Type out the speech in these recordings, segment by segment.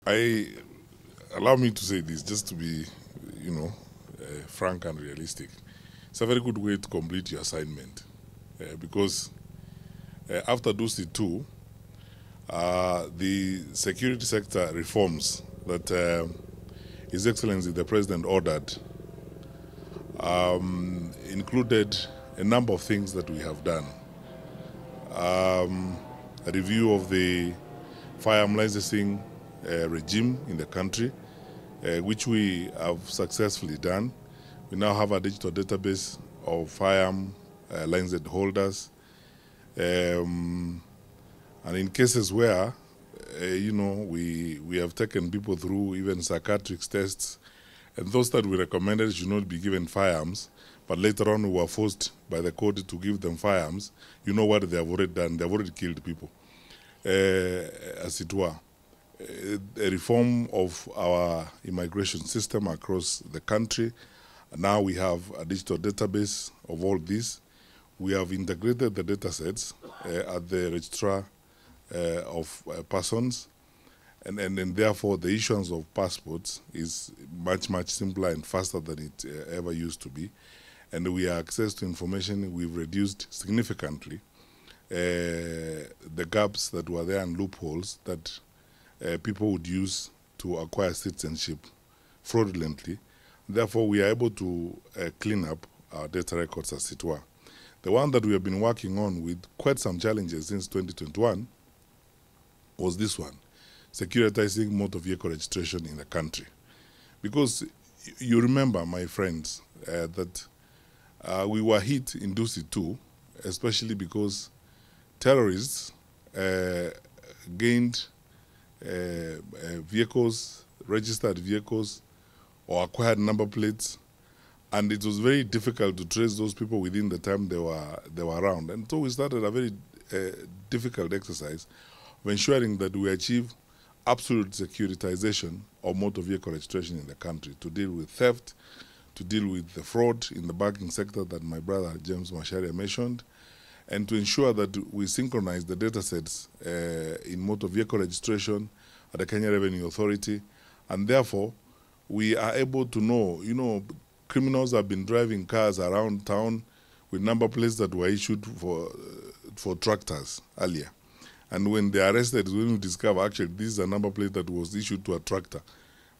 Allow me to say this, just to be, frank and realistic. It's a very good way to complete your assignment because after DUSI 2, the security sector reforms that His Excellency the President ordered included a number of things that we have done. A review of the firearm licensing regime in the country, which we have successfully done. We now have a digital database of firearm license holders. And in cases where, we have taken people through even psychiatric tests, and those that we recommended should not be given firearms, but later on we were forced by the court to give them firearms, you know what they have already done. They have already killed people, as it were. A reform of our immigration system across the country. Now we have a digital database of all this. We have integrated the data sets at the registrar of persons, and therefore the issuance of passports is much, much simpler and faster than it ever used to be. And we have access to information. We've reduced significantly the gaps that were there and loopholes that people would use to acquire citizenship fraudulently. Therefore, we are able to clean up our data records, as it were. The one that we have been working on with quite some challenges since 2021 was this one, securitizing motor vehicle registration in the country. Because you remember, my friends, that we were hit in DUSI 2, especially because terrorists gained vehicles, registered vehicles, or acquired number plates, and it was very difficult to trace those people within the time they were around. And so we started a very difficult exercise of ensuring that we achieve absolute securitization of motor vehicle registration in the country to deal with theft, to deal with the fraud in the banking sector that my brother James Macharia mentioned, and to ensure that we synchronize the data sets in motor vehicle registration at the Kenya Revenue Authority, and therefore we are able to know, criminals have been driving cars around town with number plates that were issued for tractors earlier. And when they are arrested, when we discover, actually, this is a number plate that was issued to a tractor,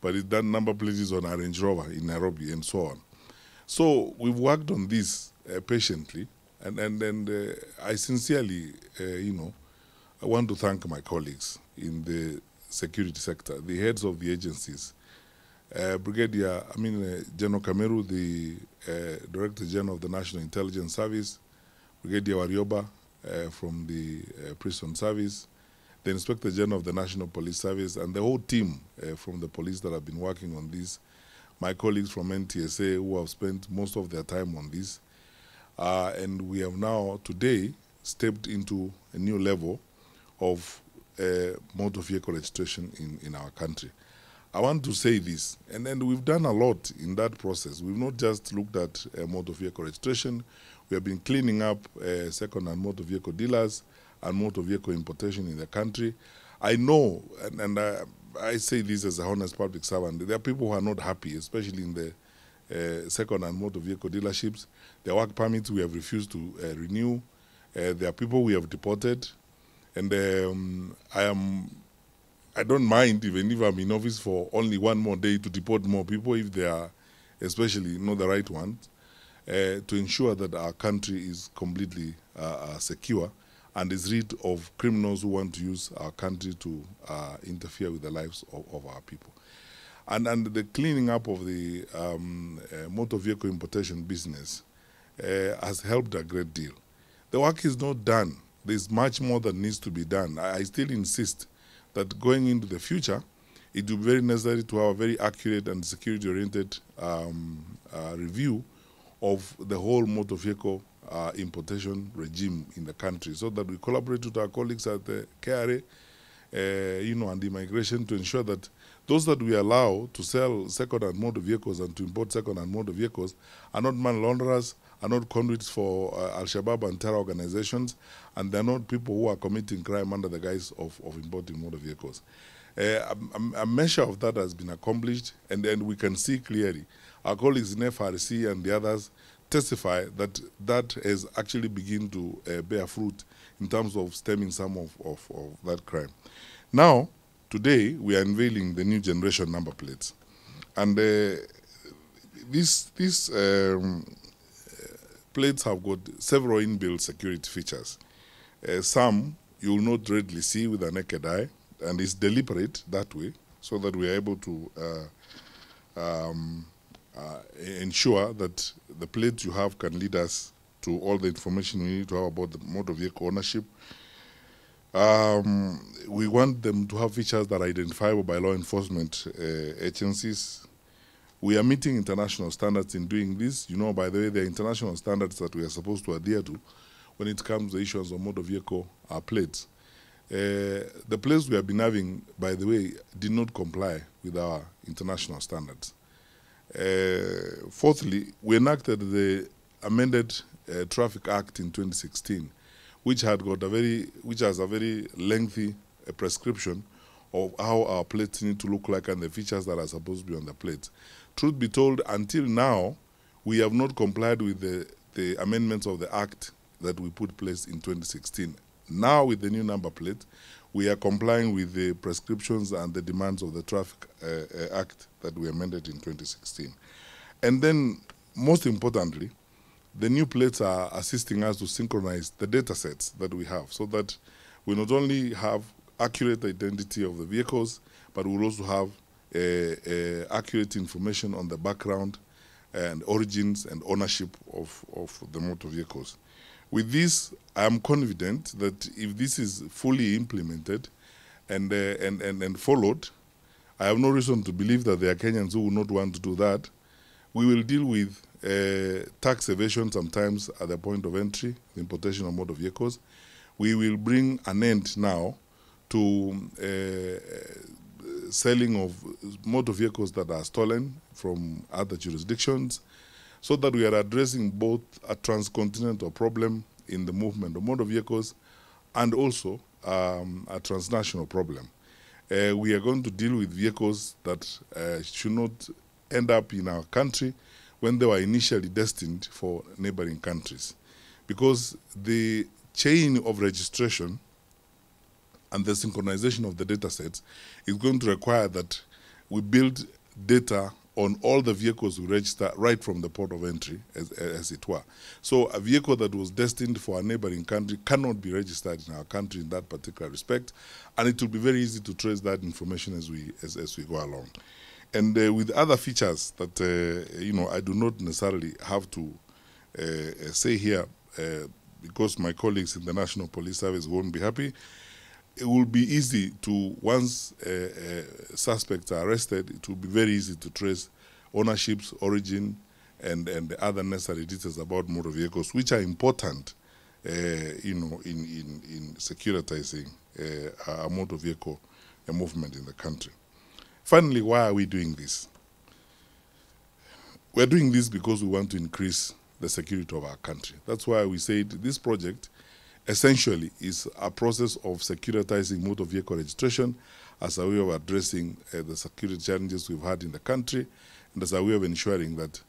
but that number plate is on a Range Rover in Nairobi, and so on. So we've worked on this patiently, and I sincerely, I want to thank my colleagues in the security sector, the heads of the agencies, General Kameru, the Director General of the National Intelligence Service, Brigadier Warioba from the Prison Service, the Inspector General of the National Police Service, and the whole team from the police that have been working on this, my colleagues from NTSA who have spent most of their time on this. And we have now, today, stepped into a new level of motor vehicle registration in our country. I want to say this, and we've done a lot in that process. We've not just looked at motor vehicle registration. We have been cleaning up second-hand motor vehicle dealers and motor vehicle importation in the country. I know, and I say this as a honest public servant, there are people who are not happy, especially in the second-hand motor vehicle dealerships. Their work permits we have refused to renew. There are people we have deported, and I don't mind, even if I'm in office for only one more day, to deport more people if they are, especially not the right ones, to ensure that our country is completely secure and is rid of criminals who want to use our country to interfere with the lives of our people. And the cleaning up of the motor vehicle importation business has helped a great deal. The work is not done. There's much more that needs to be done. I still insist that going into the future, it will be very necessary to have a very accurate and security-oriented review of the whole motor vehicle importation regime in the country, so that we collaborate with our colleagues at the KRA, and immigration, to ensure that those that we allow to sell second-hand motor vehicles and to import second-hand motor vehicles are not money launderers, are not conduits for Al-Shabaab and terror organizations, and they're not people who are committing crime under the guise of importing motor vehicles. A measure of that has been accomplished, and we can see clearly. Our colleagues in FRC and the others testify that that has actually begun to bear fruit in terms of stemming some of that crime. Now, today, we are unveiling the new generation number plates. And these plates have got several inbuilt security features. Some you will not readily see with a naked eye, and it's deliberate that way, so that we are able to ensure that the plates you have can lead us to all the information we need to have about the motor vehicle ownership. We want them to have features that are identifiable by law enforcement agencies. We are meeting international standards in doing this. You know, by the way, there are international standards that we are supposed to adhere to when it comes to the issuance of motor vehicle plates. The plates we have been having, by the way, did not comply with our international standards. Fourthly, we enacted the amended Traffic Act in 2016, which has a very lengthy prescription of how our plates need to look like and the features that are supposed to be on the plates. Truth be told, until now, we have not complied with the amendments of the Act that we put in place in 2016. Now, with the new number plate, we are complying with the prescriptions and the demands of the Traffic Act that we amended in 2016. And then, most importantly, the new plates are assisting us to synchronize the data sets that we have, so that we not only have accurate identity of the vehicles, but we'll also have accurate information on the background and origins and ownership of the motor vehicles. With this, I am confident that if this is fully implemented and followed, I have no reason to believe that there are Kenyans who will not want to do that. We will deal with tax evasion sometimes at the point of entry, the importation of motor vehicles. We will bring an end now to selling of motor vehicles that are stolen from other jurisdictions, so that we are addressing both a transcontinental problem in the movement of motor vehicles and also a transnational problem. We are going to deal with vehicles that should not end up in our country when they were initially destined for neighboring countries. Because the chain of registration and the synchronization of the data sets is going to require that we build data on all the vehicles we register right from the port of entry, as it were. So a vehicle that was destined for a neighboring country cannot be registered in our country in that particular respect, and it will be very easy to trace that information as we go along. And with other features that I do not necessarily have to say here, because my colleagues in the National Police Service won't be happy. It will be easy to, once suspects are arrested, it will be very easy to trace ownerships, origin, and the other necessary details about motor vehicles, which are important, in securitizing a motor vehicle movement in the country. Finally, why are we doing this? We're doing this because we want to increase the security of our country. That's why we said this project essentially is a process of securitizing motor vehicle registration as a way of addressing the security challenges we've had in the country, and as a way of ensuring that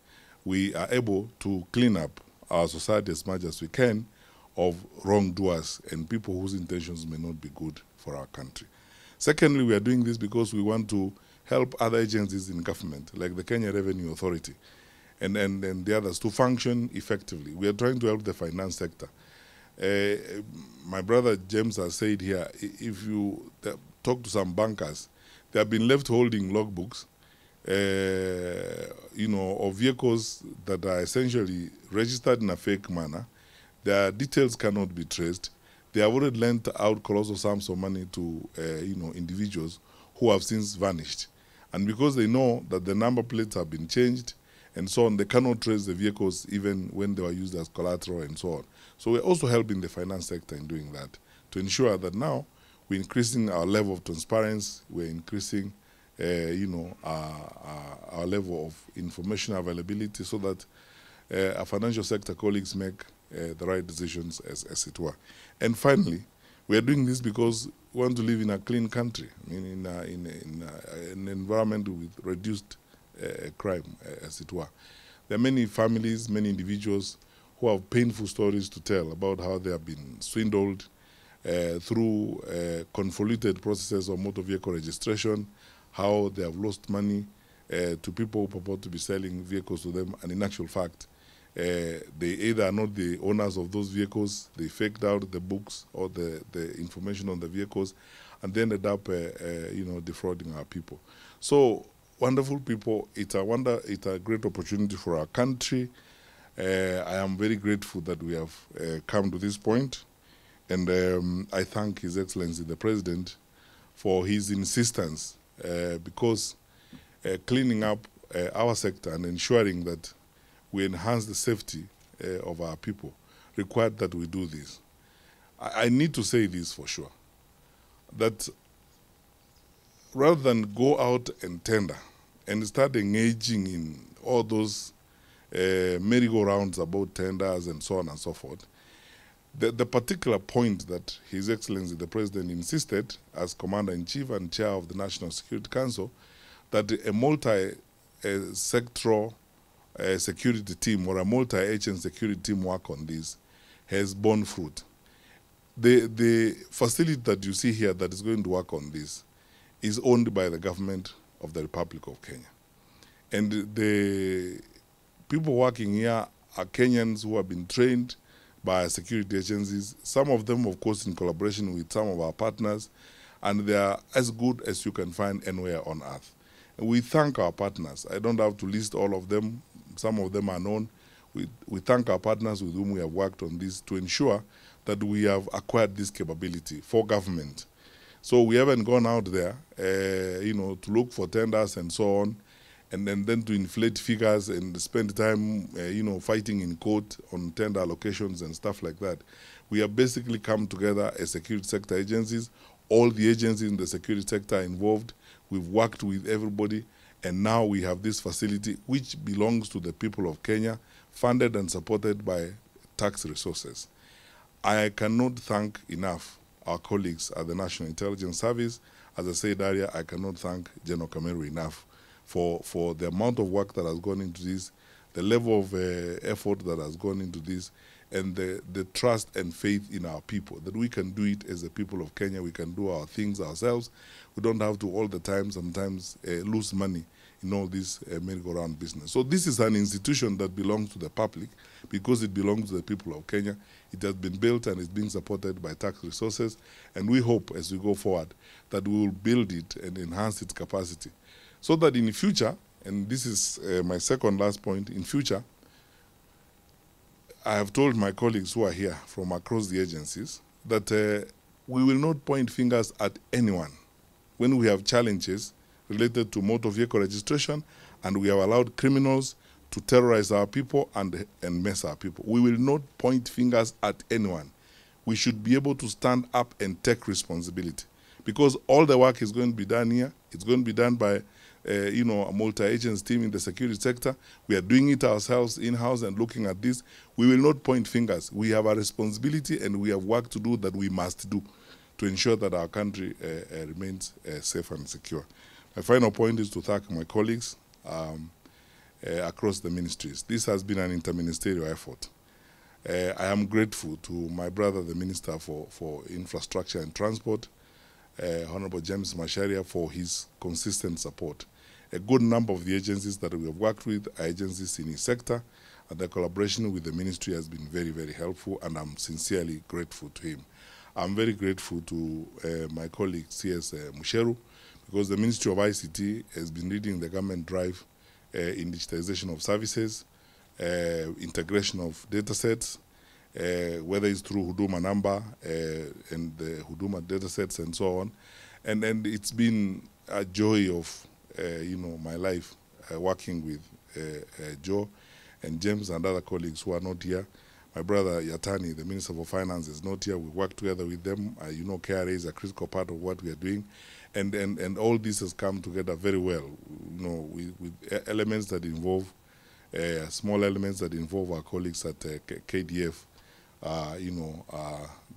we are able to clean up our society as much as we can of wrongdoers and people whose intentions may not be good for our country. Secondly, we are doing this because we want to help other agencies in government, like the Kenya Revenue Authority and the others, to function effectively. We are trying to help the finance sector. My brother James has said here, if you talk to some bankers, they have been left holding logbooks, of vehicles that are essentially registered in a fake manner. Their details cannot be traced. They have already lent out colossal sums of money to, individuals who have since vanished. And because they know that the number plates have been changed and so on, they cannot trace the vehicles even when they were used as collateral and so on. So we're also helping the finance sector in doing that, to ensure that now we're increasing our level of transparency, we're increasing, our level of information availability, so that our financial sector colleagues make the right decisions, as it were. And finally, we are doing this because want to live in a clean country, I mean, in an environment with reduced crime, as it were. There are many families, many individuals who have painful stories to tell about how they have been swindled through convoluted processes of motor vehicle registration, how they have lost money to people who purport to be selling vehicles to them, and in actual fact, they either are not the owners of those vehicles, they faked out the books or the information on the vehicles, and they ended up, defrauding our people. So, wonderful people, it's a great opportunity for our country. I am very grateful that we have come to this point, and I thank His Excellency the President for his insistence, because cleaning up our sector and ensuring that we enhance the safety of our people required that we do this. I need to say this for sure, that rather than go out and tender and start engaging in all those merry-go-rounds about tenders and so on and so forth, the particular point that His Excellency the President insisted as Commander-in-Chief and Chair of the National Security Council, that a multi-sectoral security team or a multi-agent security team work on this has borne fruit. The facility that you see here that is going to work on this is owned by the government of the Republic of Kenya. And the people working here are Kenyans who have been trained by security agencies, some of them, of course, in collaboration with some of our partners, and they are as good as you can find anywhere on earth. And we thank our partners. I don't have to list all of them. Some of them are known. We thank our partners with whom we have worked on this to ensure that we have acquired this capability for government. So we haven't gone out there, to look for tenders and so on, and then to inflate figures and spend time, fighting in court on tender allocations and stuff like that. We have basically come together as security sector agencies, all the agencies in the security sector involved. We've worked with everybody, and now we have this facility which belongs to the people of Kenya, funded and supported by tax resources. I cannot thank enough our colleagues at the National Intelligence Service. As I said earlier, I cannot thank General Kameru enough for the amount of work that has gone into this, the level of effort that has gone into this, and the trust and faith in our people, that we can do it as the people of Kenya. We can do our things ourselves. We don't have to all the time sometimes lose money in all this merry-go-round business. So this is an institution that belongs to the public because it belongs to the people of Kenya. It has been built and is being supported by tax resources, and we hope as we go forward that we will build it and enhance its capacity so that in the future, and this is my second last point, in future, I have told my colleagues who are here from across the agencies that we will not point fingers at anyone when we have challenges related to motor vehicle registration and we have allowed criminals to terrorize our people and mess our people. We will not point fingers at anyone. We should be able to stand up and take responsibility, because all the work is going to be done here. It's going to be done by a multi-agency team in the security sector. We are doing it ourselves in-house and looking at this. We will not point fingers. We have a responsibility and we have work to do that we must do to ensure that our country remains safe and secure. My final point is to thank my colleagues across the ministries. This has been an interministerial effort. I am grateful to my brother, the Minister for Infrastructure and Transport, Honorable James Macharia, for his consistent support. A good number of the agencies that we have worked with are agencies in his sector, and the collaboration with the ministry has been very, very helpful, and I'm sincerely grateful to him. I'm very grateful to my colleague CS Musheru, because the Ministry of ICT has been leading the government drive in digitization of services, integration of data sets, whether it's through Huduma number and the Huduma data sets and so on. And it's been a joy of my life working with Joe and James and other colleagues who are not here. My brother Yatani, the Minister for Finance, is not here. We work together with them. KRA is a critical part of what we are doing. And all this has come together very well, with elements that involve, small elements that involve our colleagues at KDF,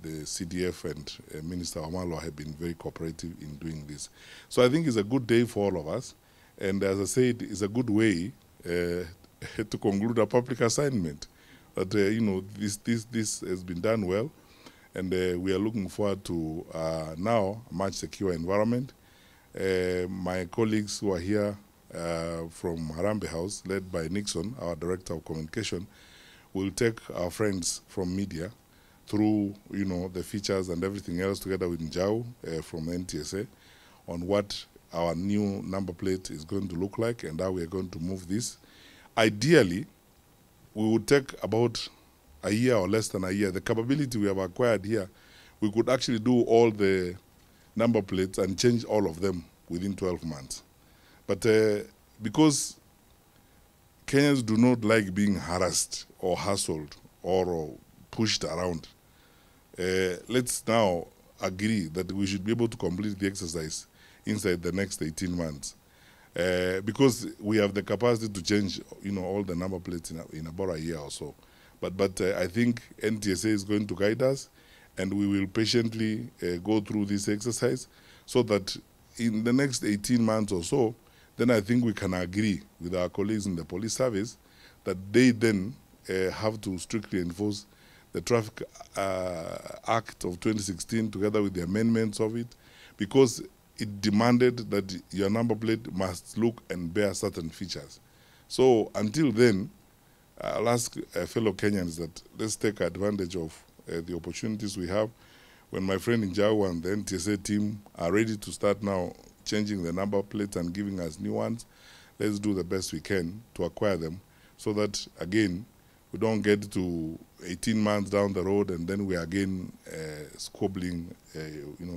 the CDF and Minister Omalo have been very cooperative in doing this. So I think it's a good day for all of us. And as I said, it's a good way to conclude a public assignment. That, this has been done well. And we are looking forward to now a much secure environment. My colleagues who are here from Harambee House, led by Nixon, our Director of Communication, will take our friends from media through, the features and everything else together with Njau from NTSA on what our new number plate is going to look like and how we are going to move this. Ideally, we would take about a year or less than a year. The capability we have acquired here, we could actually do all the number plates and change all of them within 12 months. But because Kenyans do not like being harassed or hassled or pushed around, let's now agree that we should be able to complete the exercise inside the next 18 months. Because we have the capacity to change, all the number plates in about a year or so. But I think NTSA is going to guide us, and we will patiently go through this exercise so that in the next 18 months or so, then I think we can agree with our colleagues in the police service that they then have to strictly enforce the Traffic Act of 2016 together with the amendments of it, because it demanded that your number plate must look and bear certain features. So until then, I'll ask fellow Kenyans that let's take advantage of the opportunities we have. When my friend Njau and the NTSA team are ready to start now changing the number plates and giving us new ones, let's do the best we can to acquire them so that, again, we don't get to 18 months down the road and then we are again squabbling,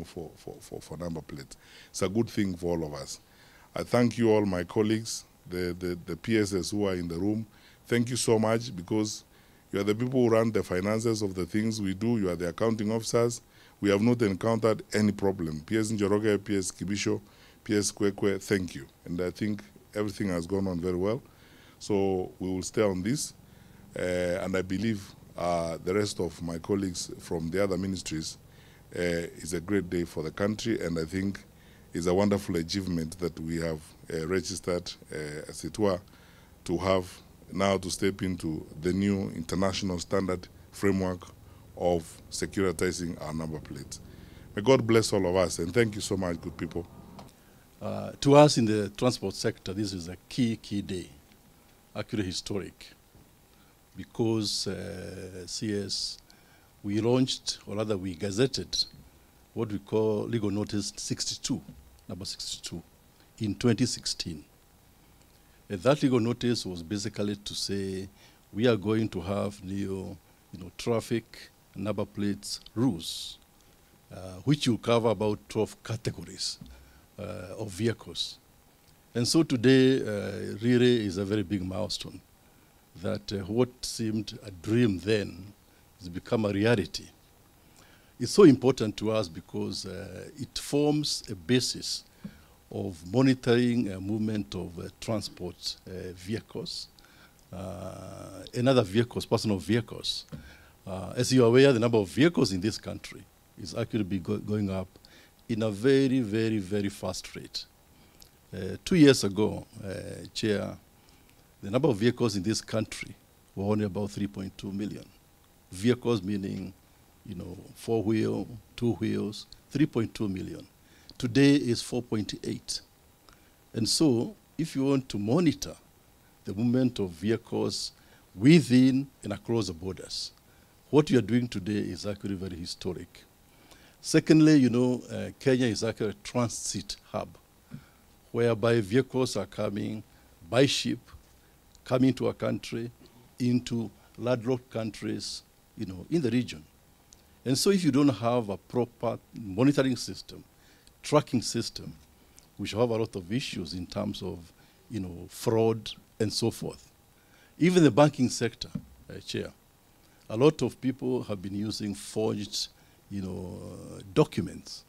for number plates. It's a good thing for all of us. I thank you all, my colleagues, the PSS who are in the room. Thank you so much, because you are the people who run the finances of the things we do. You are the accounting officers. We have not encountered any problem. PS Njoroge, PS Kibisho, PS Kwekwe, thank you. And I think everything has gone on very well. So we will stay on this. And I believe the rest of my colleagues from the other ministries is a great day for the country. And I think it's a wonderful achievement that we have registered, as it were, to have now to step into the new international standard framework of securitizing our number plates. May God bless all of us, and thank you so much, good people. To us in the transport sector, this is a key day, actually historic, because CS, we launched, or rather we gazetted, what we call legal notice 62, number 62, in 2016. That legal notice was basically to say we are going to have new, traffic number plates rules, which will cover about 12 categories of vehicles. And so today really is a very big milestone, that what seemed a dream then has become a reality. It's so important to us because it forms a basis of monitoring movement of transport vehicles and other vehicles, personal vehicles. As you are aware, the number of vehicles in this country is actually going up in a very, very, very fast rate. 2 years ago, Chair, the number of vehicles in this country were only about 3.2 million. Vehicles meaning, 4-wheel, 2 wheels, 3.2 million. Today is 4.8. And so, if you want to monitor the movement of vehicles within and across the borders, what you are doing today is actually very historic. Secondly, Kenya is actually a transit hub, whereby vehicles are coming by ship, coming to our country, into landlocked countries, in the region. And so if you don't have a proper monitoring system, tracking system, we shall have a lot of issues in terms of, fraud and so forth. Even the banking sector, Chair, a lot of people have been using forged, documents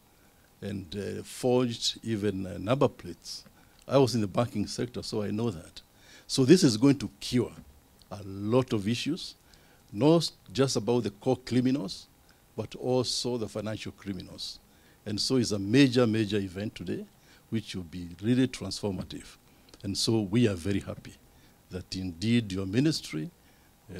and forged even number plates. I was in the banking sector, so I know that. So this is going to cure a lot of issues. not just about the core criminals, but also the financial criminals. And so it's a major, major event today, which will be really transformative. And so we are very happy that indeed your ministry,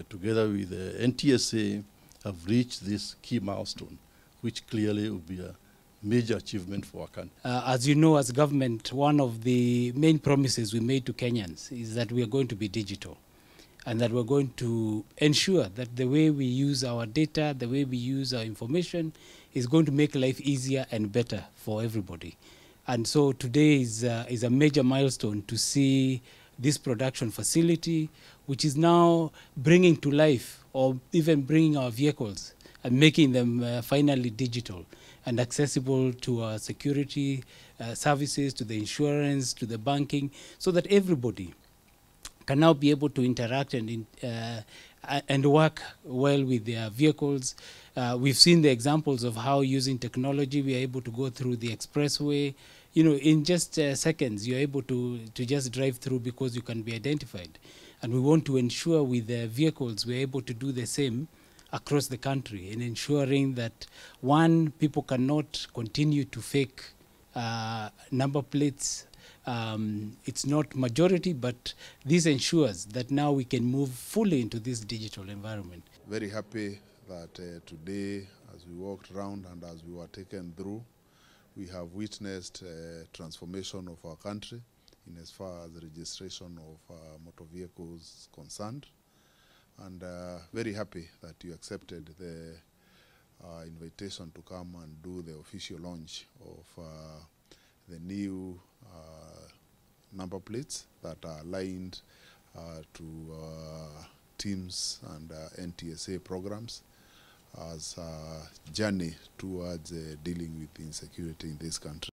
together with the NTSA, have reached this key milestone, which clearly will be a major achievement for our country. As you know, as government, one of the main promises we made to Kenyans is that we are going to be digital, and that we're going to ensure that the way we use our data, the way we use our information, is going to make life easier and better for everybody. And so today is a major milestone to see this production facility, which is now bringing to life, or even bringing our vehicles and making them finally digital and accessible to our security services, to the insurance, to the banking, so that everybody can now be able to interact and work well with their vehicles. We've seen the examples of how using technology we are able to go through the expressway. You know, in just seconds, you're able to just drive through because you can be identified. And we want to ensure with the vehicles we're able to do the same across the country, in ensuring that, one, people cannot continue to fake number plates. It's not majority, but this ensures that now we can move fully into this digital environment. Very happy that today, as we walked around and as we were taken through, we have witnessed transformation of our country in as far as the registration of motor vehicles is concerned. And very happy that you accepted the invitation to come and do the official launch of the new number plates that are aligned to teams and NTSA programs as a journey towards dealing with insecurity in this country.